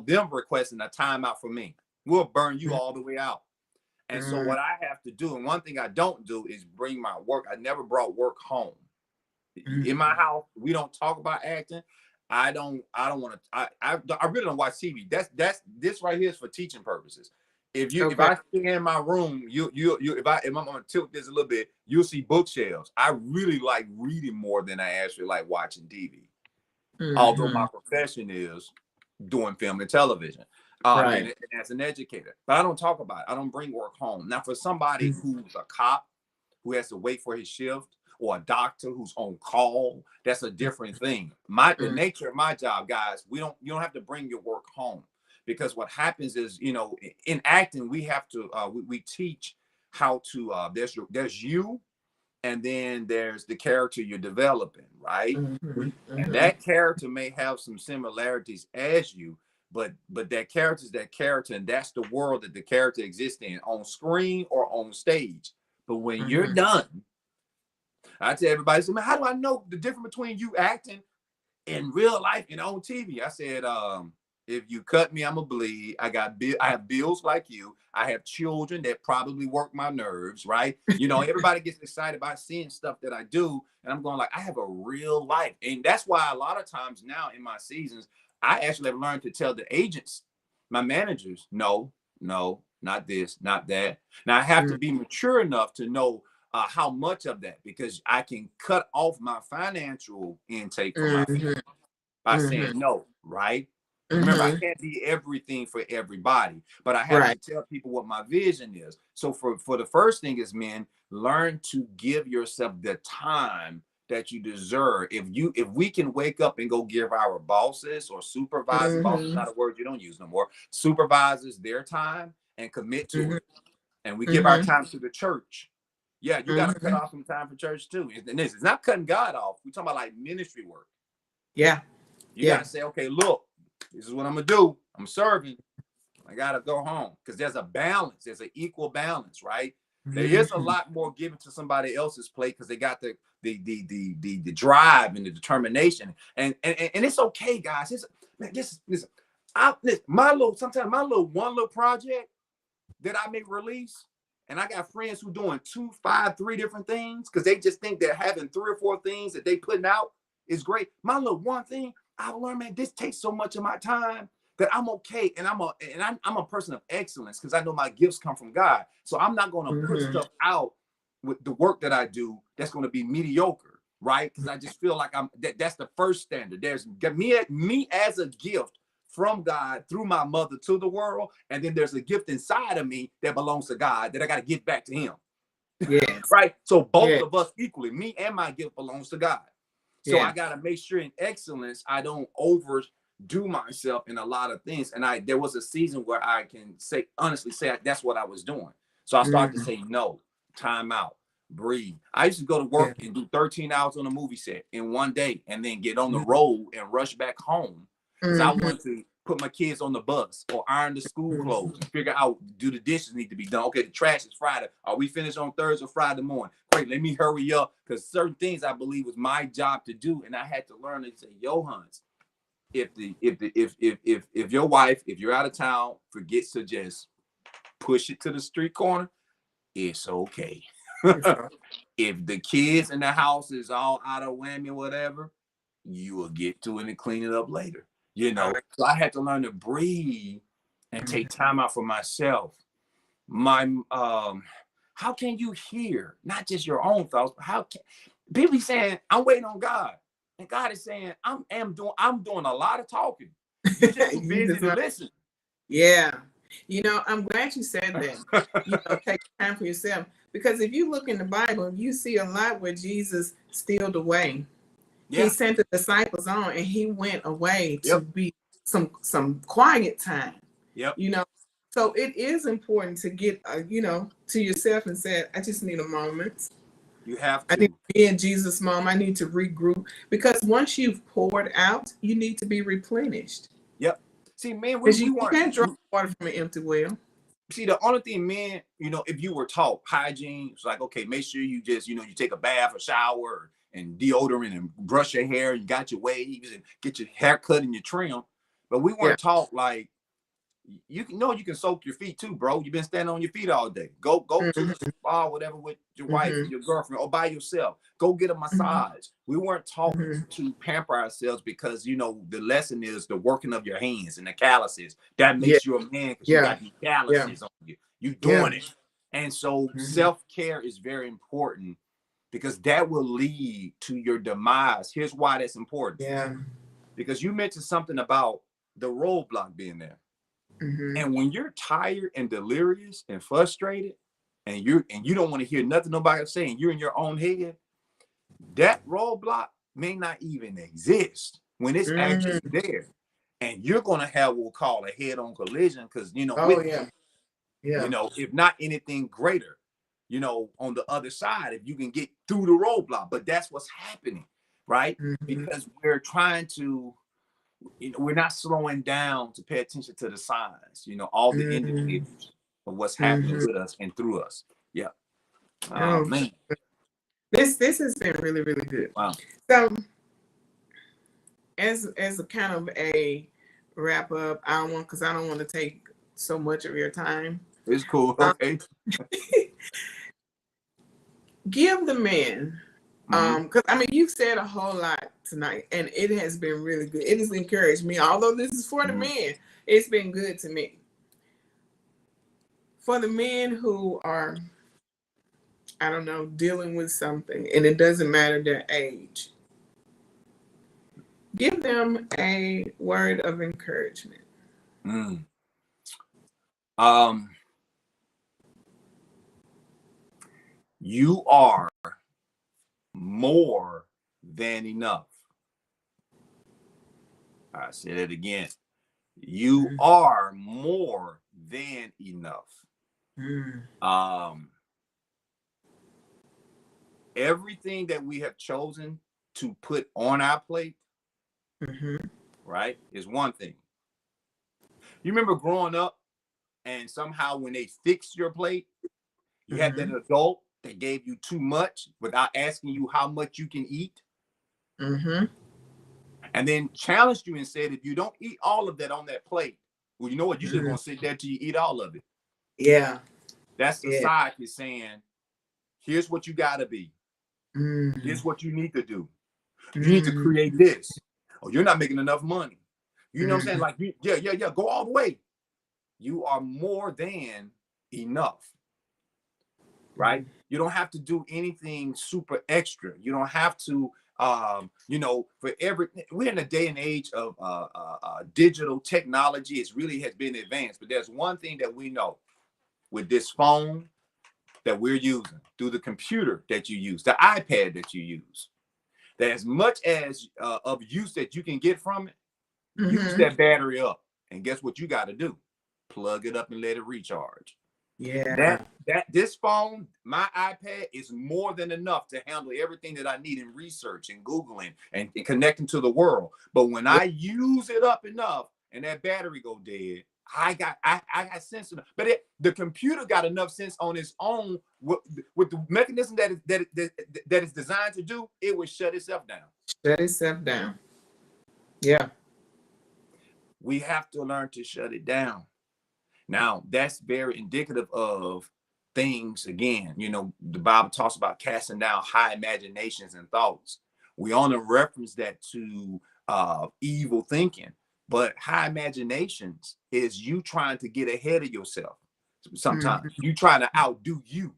them requesting a timeout from me. We'll burn you all the way out. And so what I have to do, and one thing I don't do, is bring my work. I never brought work home. In my house, we don't talk about acting. I don't want to. I really don't watch TV. That's this right here is for teaching purposes. If I stay in my room, if I'm gonna tilt this a little bit, you'll see bookshelves. I really like reading more than I actually like watching TV. Although my profession is doing film and television, and as an educator, but I don't talk about it. I don't bring work home. Now, for somebody who's a cop who has to wait for his shift, or a doctor who's on call, that's a different thing. The nature of my job, guys, you don't have to bring your work home, because what happens is, in acting, we have to we teach how to there's you, and then there's the character you're developing, right? And that character may have some similarities as you, but that character is that character, and that's the world that the character exists in, on screen or on stage. But when you're done, I tell everybody, man, how do I know the difference between you acting in real life and on TV? I said, if you cut me, I'm gonna bleed. I have bills like you. I have children that probably work my nerves, right? Everybody gets excited about seeing stuff that I do, and I'm going like, I have a real life. And that's why a lot of times now in my seasons, I actually have learned to tell the agents, my managers, no, not this, not that. Now I have to be mature enough to know how much of that, because I can cut off my financial intake from my family by saying no, right? Remember, I can't be everything for everybody, but I have to tell people what my vision is. So for the first thing is, men, learn to give yourself the time that you deserve. If we can wake up and go give our bosses or supervisors, bosses, not a word you don't use no more, supervisors their time and commit to it. And we give our time to the church. Yeah, you got to cut off some time for church too. And this is not cutting God off. We're talking about like ministry work. Yeah. You got to say, okay, look, this is what I'm going to do. I'm serving. I got to go home, because there's a balance. There's an equal balance, right? There is a lot more given to somebody else's plate, because they got the drive and the determination. And it's okay, guys. Sometimes my little project that I may release, and I got friends who doing 2, 5, 3 different things, because they just think that having 3 or 4 things that they putting out is great. My little one thing, I've learned, man, this takes so much of my time that I'm okay. And I'm a person of excellence, because I know my gifts come from God. So I'm not going to put stuff out with the work that I do that's going to be mediocre, right? Because I just feel like that's the first standard. There's me as a gift from God through my mother to the world, and then there's a gift inside of me that belongs to God that I got to give back to him. Yes. Right? So both of us equally, me and my gift belongs to God. So I got to make sure in excellence I don't overdo myself in a lot of things. And there was a season where I can honestly say that's what I was doing. So I started to say no, time out, breathe. I used to go to work and do 13 hours on a movie set in one day, and then get on the road and rush back home, because I wanted to put my kids on the bus or iron the school clothes and figure out, do the dishes need to be done? Okay, the trash is Friday. Are we finished on Thursday or Friday morning? Great, let me hurry up, because certain things I believe was my job to do, and I had to learn to say, yo, Hans, if your wife, if you're out of town, forgets to just push it to the street corner, it's okay. If the kids in the house is all out of whammy, whatever, you will get to it and clean it up later. So I had to learn to breathe and take time out for myself. How can you hear not just your own thoughts, but how can people be saying, I'm waiting on God? And God is saying, I'm doing a lot of talking. You're just too busy to listen. Yeah. You know, I'm glad you said that. You know, take time for yourself. Because if you look in the Bible, you see a lot where Jesus stealed away. Yeah. He sent the disciples on and he went away to Yep. be some quiet time. Yep. You know, so it is important to get, you know, to yourself and say, I just need a moment. You have I to. need to be in Jesus' mom. I need to regroup. Because once you've poured out, you need to be replenished. Yep. See, man, You can't draw water from an empty well. See, the only thing, men, you know, if you were taught hygiene, it's like, okay, make sure you just, you know, you take a bath, a shower, and deodorant, and brush your hair, you got your waves, and get your hair cut and your trim. But we weren't taught, like, you can soak your feet too, bro. You've been standing on your feet all day. Go to the spa, whatever, with your wife or your girlfriend, or by yourself. Go get a massage. We weren't taught to pamper ourselves, because, you know, the lesson is the working of your hands and the calluses. That makes you a man, because you got these calluses on you. You doing it. And so self-care is very important, because that will lead to your demise. Here's why that's important. Yeah. Because you mentioned something about the roadblock being there. And when you're tired and delirious and frustrated, and you don't want to hear nothing nobody's saying, you're in your own head, that roadblock may not even exist when it's actually there. And you're going to have what we'll call a head-on collision, because, you know, you know, if not anything greater, you know, on the other side, if you can get through the roadblock. But that's what's happening, right? Because we're trying to, you know, we're not slowing down to pay attention to the signs, you know, all the indicators of what's happening with us and through us. Yeah. Man. This has been really, really good. Wow. So as a kind of a wrap up, because I don't want to take so much of your time. It's cool. Okay. Give the men, because I mean, you've said a whole lot tonight, and it has been really good. It has encouraged me. Although this is for the men, it's been good to me. For the men who are, I don't know, dealing with something, and it doesn't matter their age, give them a word of encouragement. You are more than enough. I say that again. You are more than enough. Everything that we have chosen to put on our plate, right, is one thing. You remember growing up, and somehow when they fixed your plate, you had that adult that gave you too much without asking you how much you can eat. And then challenged you and said, if you don't eat all of that on that plate, well, you know what? You're just going to sit there till you eat all of it. Yeah. That's society saying, here's what you got to be. Here's what you need to do. You need to create this. Oh, you're not making enough money. You know what I'm saying? Like, yeah, go all the way. You are more than enough. Right? You don't have to do anything super extra. You don't have to, you know, we're in a day and age of digital technology. It really has been advanced. But there's one thing that we know with this phone that we're using, through the computer that you use, the iPad that you use, that as much as of use that you can get from it, use that battery up. And guess what you got to do? Plug it up and let it recharge. Yeah. That this phone, my iPad, is more than enough to handle everything that I need in research and Googling and connecting to the world. But when I use it up enough and that battery go dead, I got sense enough. But the computer got enough sense on its own with the mechanism that is designed to do. It would shut itself down. Shut itself down. Yeah. We have to learn to shut it down. Now, that's very indicative of things, again, you know, the Bible talks about casting down high imaginations and thoughts. We only reference that to evil thinking, but high imaginations is you trying to get ahead of yourself. Sometimes you trying to outdo you.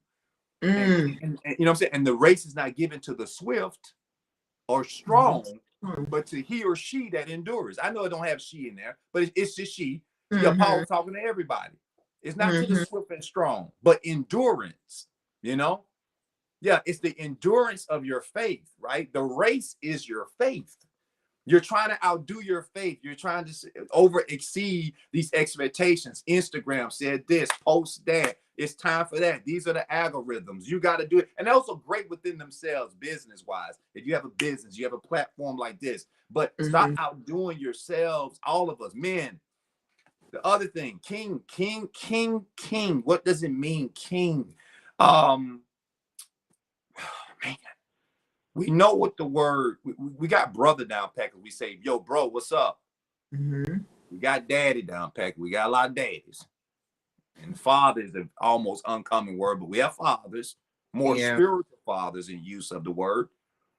And you know what I'm saying? And the race is not given to the swift or strong, but to he or she that endures. I know it don't have she in there, but it's just she. Yeah, Mm-hmm. Paul's talking to everybody. It's not to the Mm-hmm. swift and strong, but endurance, you know? Yeah, it's the endurance of your faith, right? The race is your faith. You're trying to outdo your faith. You're trying to over exceed these expectations. Instagram said this, post that. It's time for that. These are the algorithms. You got to do it. And they're also great within themselves, business wise. If you have a business, you have a platform like this. But stop Mm-hmm. outdoing yourselves, all of us, men. The other thing, king. What does it mean, king? Um, man, we know what the word, we got brother down pat. We say, yo, bro, what's up? Mm-hmm. We got daddy down pat. We got a lot of daddies. And father is an almost uncommon word, but we have fathers, more Yeah. spiritual fathers in use of the word.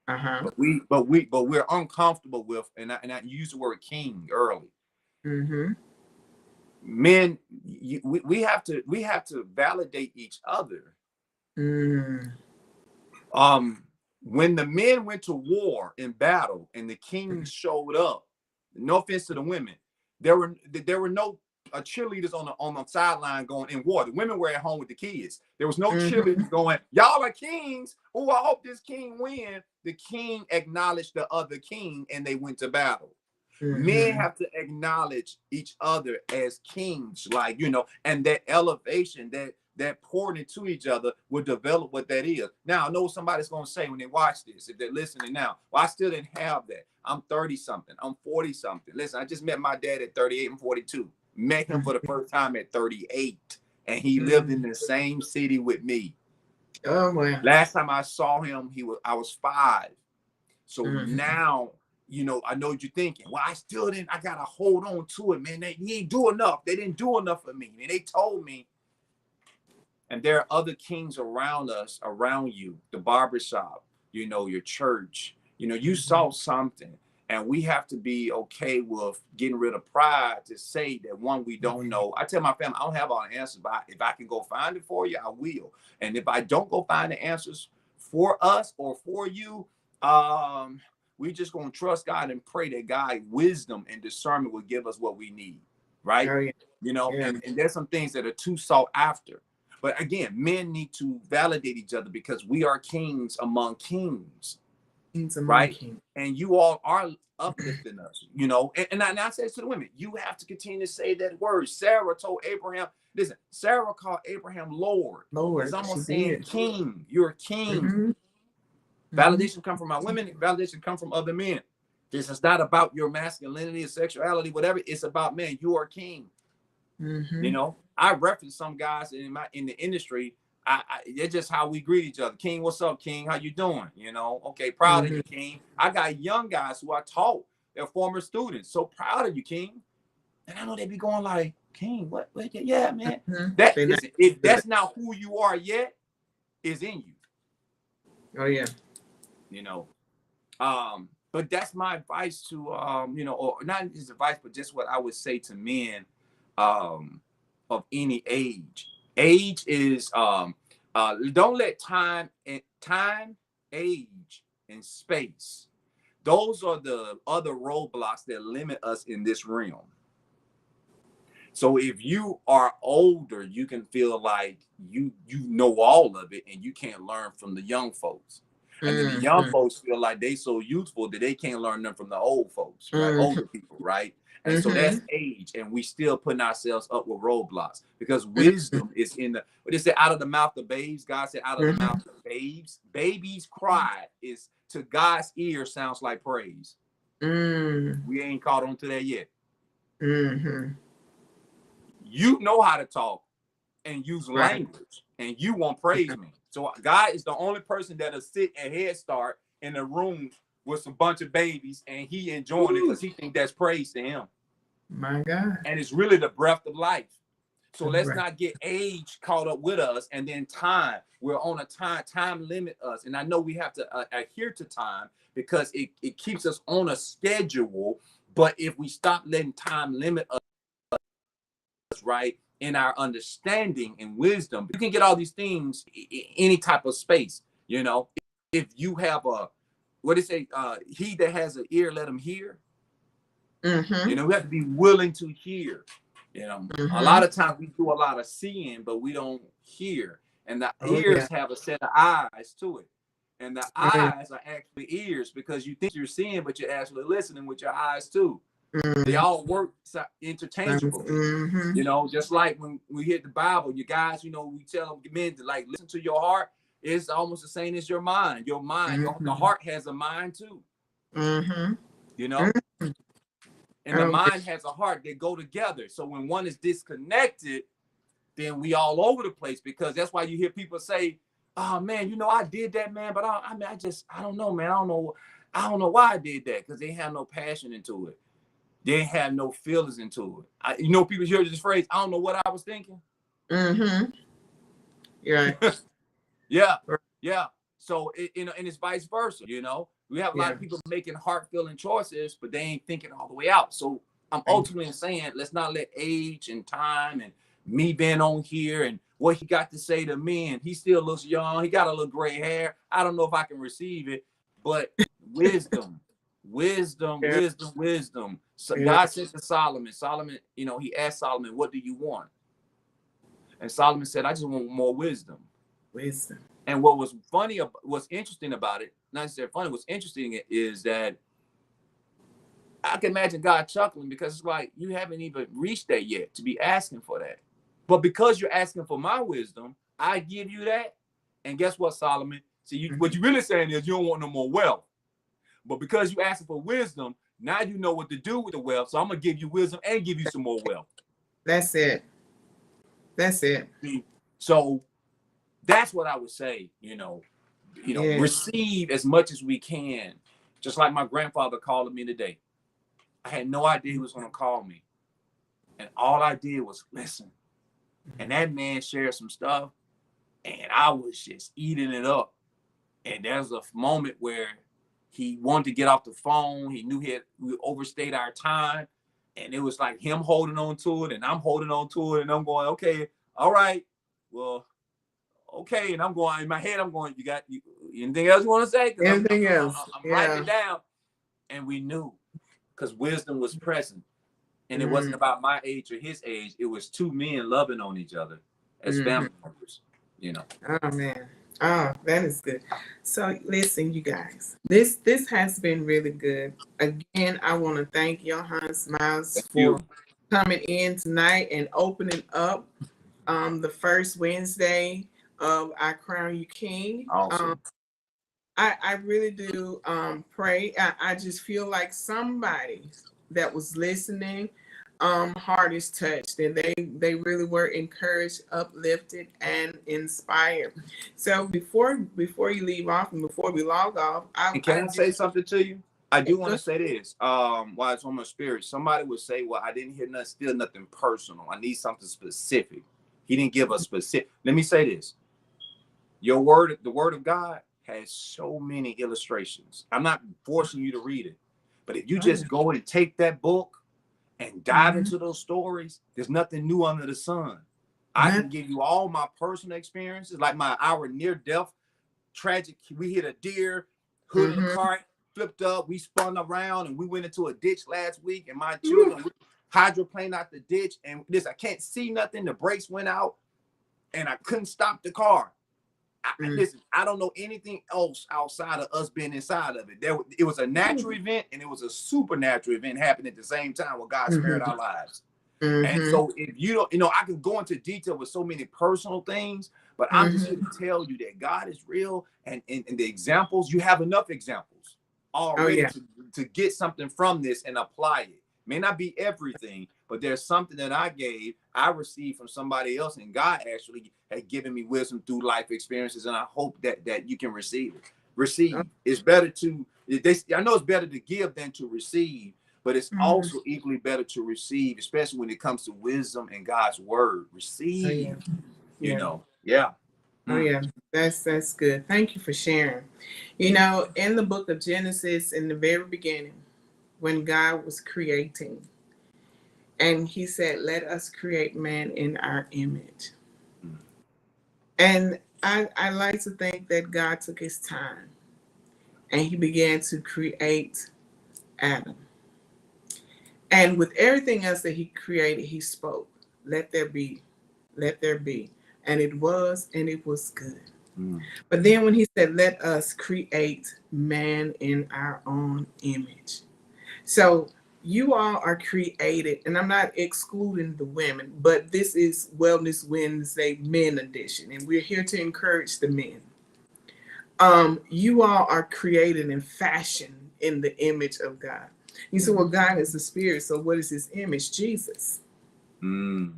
Uh-huh. But we're uncomfortable with, and I use the word king early. Mm-hmm. Men, we have to validate each other. Mm. When the men went to war in battle and the kings showed up, no offense to the women, there were no cheerleaders on the sideline going in war. The women were at home with the kids. There was no Mm-hmm. cheerleaders going, y'all are kings. Oh, I hope this king win. The king acknowledged the other king and they went to battle. Men Mm-hmm. have to acknowledge each other as kings, like, you know, and that elevation, that pouring into each other will develop what that is. Now, I know somebody's going to say when they watch this, if they're listening now, well, I still didn't have that. I'm 30 something. I'm 40 something. Listen, I just met my dad at 38 and 42. Met him for the first time at 38, and he lived in Mm-hmm. the same city with me. Oh, well. Last time I saw him, I was 5. So Mm-hmm. now, you know, I know what you're thinking. Well, I got to hold on to it, man. He ain't do enough. They didn't do enough for me. And they told me. And there are other kings around us, around you, the barbershop, you know, your church. You know, you Mm-hmm. saw something. And we have to be okay with getting rid of pride to say that one, we don't know. I tell my family, I don't have all the answers, but if I can go find it for you, I will. And if I don't go find the answers for us or for you, we just gonna trust God and pray that God wisdom and discernment will give us what we need, right? Oh, yeah. You know, Yeah. and there's some things that are too sought after. But again, men need to validate each other because we are kings among kings, Kings among right? kings. And you all are uplifting us, you know. And I say to the women, you have to continue to say that word. Sarah told Abraham, listen, Sarah called Abraham Lord. It's Lord, she almost saying did. king. You're a king. Mm-hmm. Mm-hmm. Validation come from my women. Validation come from other men. This is not about your masculinity, sexuality, whatever. It's about, man, you are king. You Mm-hmm. know, I reference some guys in the industry. It's just how we greet each other. King, what's up, King? How you doing? You know, okay, proud of Mm-hmm. you, King. I got young guys who I taught. They're former students. So proud of you, King. And I know they be going like, King, what? Yeah, man. Mm-hmm. That They're not listen, if good. that's not who you are yet, is in you. Oh, yeah. You know, but that's my advice to you know, or not just advice, but just what I would say to men of any age. Age is don't let time, age, and space. Those are the other roadblocks that limit us in this realm. So if you are older, you can feel like you know all of it and you can't learn from the young folks. And then the young Mm-hmm. folks feel like they so youthful that they can't learn them from the old folks, right? Mm-hmm. Older people, right? And so Mm-hmm. that's age, and we still putting ourselves up with roadblocks because Mm-hmm. wisdom is in the what they say out of the mouth of babes. God said, out of the Mm-hmm. mouth of babes. Babies' cry is to God's ear sounds like praise. Mm-hmm. We ain't caught on to that yet. Mm-hmm. You know how to talk and use Right. language, and you won't praise me. So God is the only person that'll sit at Head Start in a room with some bunch of babies, and he enjoying it Ooh, because he think that's praise to him. my God. And it's really the breath of life. So let's Right. not get age caught up with us, and then time. We're on a time limit us, and I know we have to adhere to time because it keeps us on a schedule. But if we stop letting time limit us, right, in our understanding and wisdom, you can get all these things any type of space. You know, if you have what did it say? He that has an ear, let him hear. Mm-hmm. You know, we have to be willing to hear. You know, a lot of times we do a lot of seeing, but we don't hear. And the ears have a set of eyes to it. And the eyes are actually ears, because you think you're seeing, but you're actually listening with your eyes too. They all work interchangeably. You know, just like when we hit the Bible, you guys, you know, we tell men to like listen to your heart. It's almost the same as your mind. Your mind, the heart has a mind too. You know, and the mind has a heart. They go together. So when one is disconnected, then we all over the place, because that's why you hear people say, "Oh man, you know, I did that, man, but I mean, I don't know, man. I don't know why I did that," because they have no passion into it. They have no feelings into it. You know, people hear this phrase, "I don't know what I was thinking." Yeah. Yeah. So you know, and it's vice versa. You know, we have a lot of people making heart-filling choices, but they ain't thinking all the way out. So I'm ultimately saying, let's not let age and time and me being on here and what he got to say to me, and he still looks young. He got a little gray hair. I don't know if I can receive it, but wisdom. So God said to Solomon, you know, he asked Solomon, "What do you want?" And Solomon said, "I just want more wisdom." And what was funny, what's interesting about it, not necessarily funny, what's interesting is that I can imagine God chuckling, because it's like, you haven't even reached that yet to be asking for that. But because you're asking for my wisdom, I give you that. And guess what, Solomon? See, what you're really saying is you don't want no more wealth. But because you're asking for wisdom, now you know what to do with the wealth. So I'm going to give you wisdom and give you some more wealth. That's it. So that's what I would say, you know, receive as much as we can. Just like my grandfather called me today. I had no idea he was going to call me. And all I did was listen. And that man shared some stuff, and I was just eating it up. And there's a moment where he wanted to get off the phone. He knew we overstayed our time. And it was like him holding on to it, and I'm holding on to it. And I'm going, okay, all right, well, okay. And I'm going, in my head, I'm going, you got anything else you want to say? Anything else? I'm writing it down. And we knew, because wisdom was present. And it wasn't about my age or his age. It was two men loving on each other as family members, you know. Oh, man. Oh, that is good. So listen, you guys, this has been really good. Again, I want to thank Johann Smiles for coming in tonight and opening up the first Wednesday of I Crown You King. Awesome. I really do pray. I just feel like somebody that was listening heart is touched, and they really were encouraged, uplifted, and inspired. So before you leave off and before we log off, I say something to you? I do want to say this. While it's on my spirit, somebody would say, "Well, I didn't hear nothing personal. I need something specific." He didn't give us specific. Let me say this: the word of God has so many illustrations. I'm not forcing you to read it, but if you just go and take that book and dive into those stories, there's nothing new under the sun. I can give you all my personal experiences, like our near-death tragic. We hit a deer, hood of the car flipped up, we spun around, and we went into a ditch last week, and my children hydroplaned out the ditch, and I can't see nothing. The brakes went out, and I couldn't stop the car. Listen, I don't know anything else outside of us being inside of it. It was a natural event, and it was a supernatural event happening at the same time where God spared our lives. And so if you don't, you know, I can go into detail with so many personal things, but I'm just here to tell you that God is real, and the examples, you have enough examples already to get something from this and apply it. May not be everything, but there's something that I received from somebody else, and God actually had given me wisdom through life experiences, and I hope that you can receive it. It's better to, I know it's better to give than to receive, but it's also equally better to receive, especially when it comes to wisdom and God's word. Receive, you know. Oh yeah, that's good. Thank you for sharing. You know, in the book of Genesis, in the very beginning, when God was creating, and he said, "Let us create man in our image." And I like to think that God took his time and he began to create Adam. And with everything else that he created, he spoke, let there be, let there be. And it was good. Mm. But then when he said, let us create man in our own image. So you all are created, and I'm not excluding the women, but this is Wellness Wednesday Men Edition, and we're here to encourage the men. You all are created and fashioned in the image of God. You say, well, God is the spirit, so what is his image? Jesus. Mm.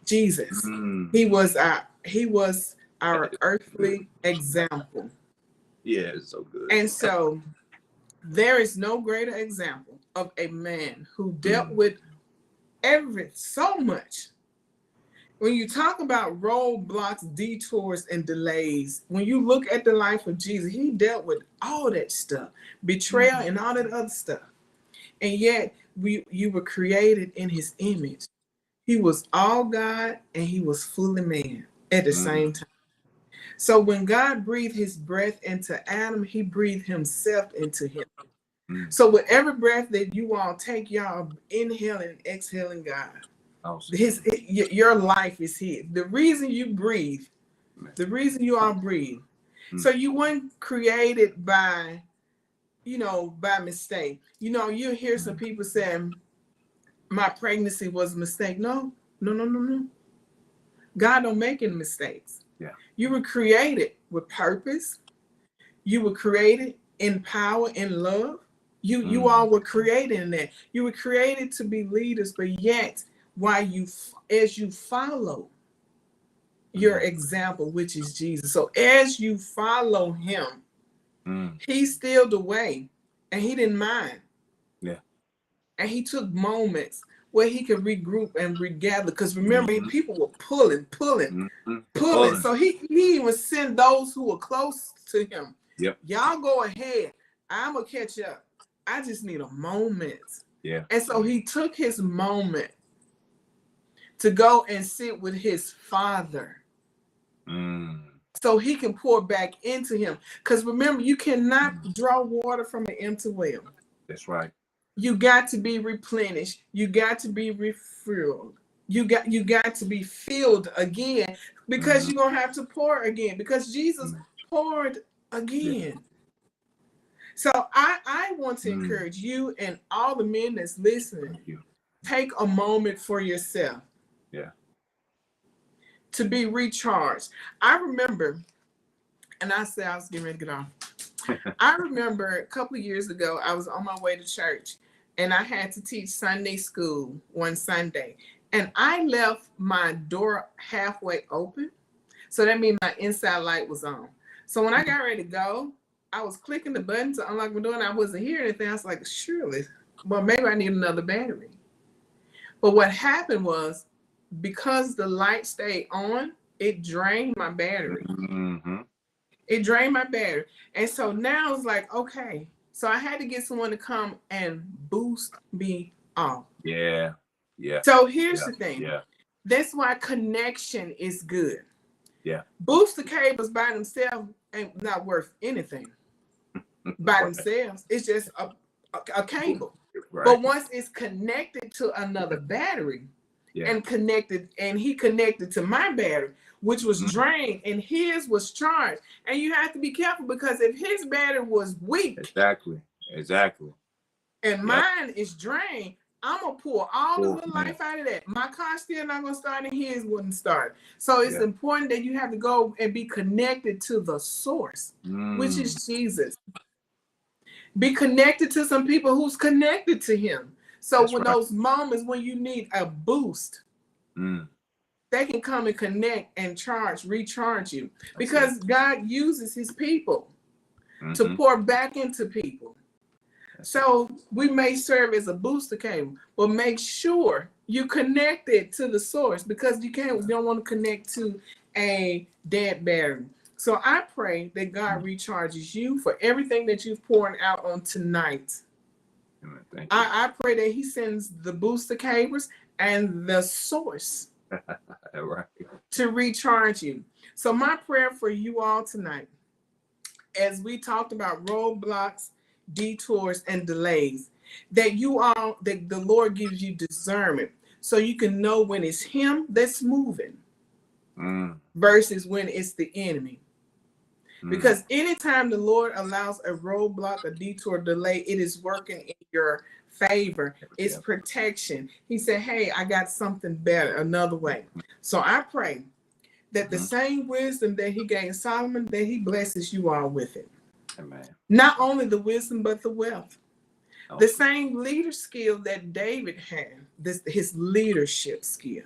Jesus. Mm. He was our earthly example. Yeah, it's so good. And so there is no greater example of a man who dealt with so much. When you talk about roadblocks, detours, and delays, when you look at the life of Jesus, he dealt with all that stuff, betrayal and all that other stuff. And yet you were created in his image. He was all God and he was fully man at the same time. So when God breathed his breath into Adam, he breathed himself into him. So with every breath that you all take, y'all inhaling and exhaling God. Awesome. Your life is his. The reason you breathe, the reason you all breathe. So you weren't created by mistake. You hear some people saying, my pregnancy was a mistake. No. God don't make any mistakes. Yeah. You were created with purpose. You were created in power and love. You all were created in that. You were created to be leaders, but yet as you follow your example, which is Jesus. So as you follow him, he stealed away and he didn't mind. Yeah. And he took moments where he could regroup and regather. Because remember, people were pulling. So he even sent those who were close to him. Yep. Y'all go ahead. I'm going to catch up. I just need a moment. Yeah. And so he took his moment to go and sit with his father. So he can pour back into him. Because remember, you cannot draw water from an empty well. That's right. You got to be replenished. You got to be refilled. You got to be filled again, because you're going to have to pour again, because Jesus poured again. Yeah. So I want to encourage you and all the men that's listening, take a moment for yourself. Yeah. To be recharged. I remember, and I said I was getting ready to get off. I remember a couple of years ago, I was on my way to church and I had to teach Sunday school one Sunday. And I left my door halfway open. So that means my inside light was on. So when I got ready to go, I was clicking the button to unlock my door and I wasn't hearing anything. I was like, surely, well, maybe I need another battery. But what happened was, because the light stayed on, it drained my battery. It drained my battery. And so now it's like, okay. So I had to get someone to come and boost me off. Yeah. Yeah. So here's the thing. Yeah. That's why connection is good. Yeah. Booster cables by themselves ain't not worth anything. By themselves. It's just a cable. Right. But once it's connected to another battery, and he connected to my battery, which was drained, and his was charged. And you have to be careful, because if his battery was weak, exactly, and mine is drained, I'm gonna pull all of the life out of that. My car's still not gonna start, and his wouldn't start. So it's important that you have to go and be connected to the source, which is Jesus. Be connected to some people who's connected to him. So those moments when you need a boost, they can come and connect and recharge you. Because God uses his people to pour back into people. So we may serve as a booster cable, but make sure you connect it to the source, because you don't want to connect to a dead battery. So I pray that God recharges you for everything that you've poured out on tonight. I pray that he sends the booster cables and the source to recharge you. So my prayer for you all tonight as we talked about roadblocks, detours, and delays, that the Lord gives you discernment so you can know when it's Him that's moving versus when it's the enemy. Because anytime the Lord allows a roadblock, a detour, delay, it is working in your favor. It's protection. He said, hey, I got something better, another way. So I pray that the same wisdom that He gave Solomon, that He blesses you all with it. Amen. Not only the wisdom, but the wealth. The same leader skill that David had, his leadership skill.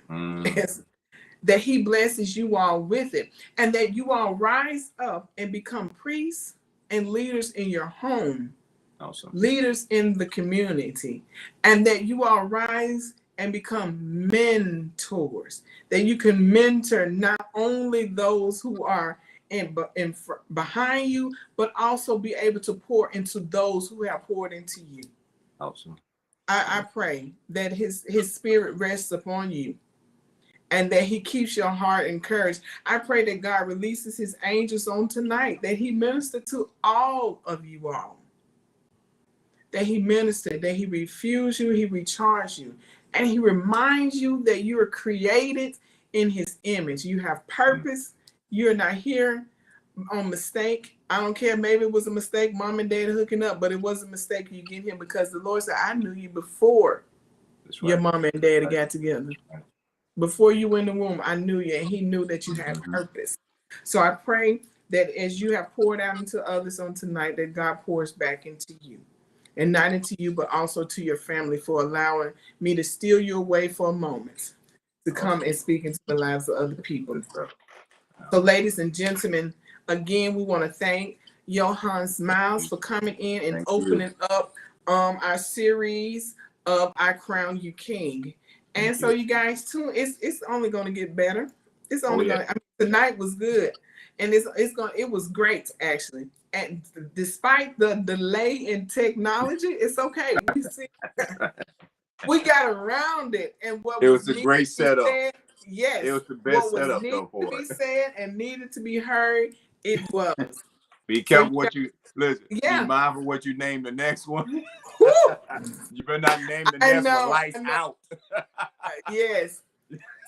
That He blesses you all with it, and that you all rise up and become priests and leaders in your home, leaders in the community, and that you all rise and become mentors, that you can mentor not only those who are behind you, but also be able to pour into those who have poured into you. Awesome. I pray that his spirit rests upon you, and that He keeps your heart encouraged. I pray that God releases His angels on tonight, that He ministered to all of you all. That He ministered, that He refuels you, He recharges you, and He reminds you that you are created in His image. You have purpose. You're not here on mistake. I don't care, maybe it was a mistake, mom and dad hooking up, but it was a mistake you get here because the Lord said, I knew you before your mom and daddy got together. Before you were in the womb, I knew you, and He knew that you had purpose. So I pray that as you have poured out into others on tonight, that God pours back into you. And not into you, but also to your family, for allowing me to steal you away for a moment to come and speak into the lives of other people. So ladies and gentlemen, again, we want to thank Johan Smiles for coming in and opening up our series of I Crown You King. And so you guys too, it's only going to get better. It's only going to, tonight was good. And it was great actually. And despite the delay in technology, it's okay. We see, we got around it. And what it was a great setup. Said, yes, it was the best what setup was though for to be it. said and needed to be heard, it was. Be careful what you listen. Yeah. Be mindful what you name the next one. You better not name the next one Lights Out. Yes.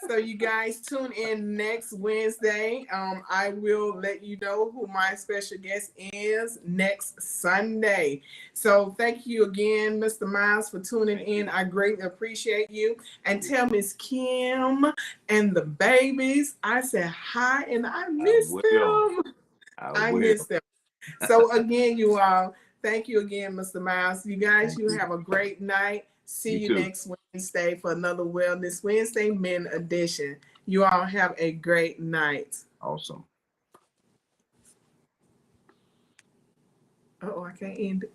So you guys tune in next Wednesday. I will let you know who my special guest is next Sunday. So thank you again, Mr. Miles, for tuning in. I greatly appreciate you. And tell Miss Kim and the babies I said hi, and I miss them. I miss them. So again, you all, thank you again, Mr. Miles. You guys, you have a great night. See you next Wednesday for another Wellness Wednesday Men edition. You all have a great night. Awesome. Oh, I can't end it.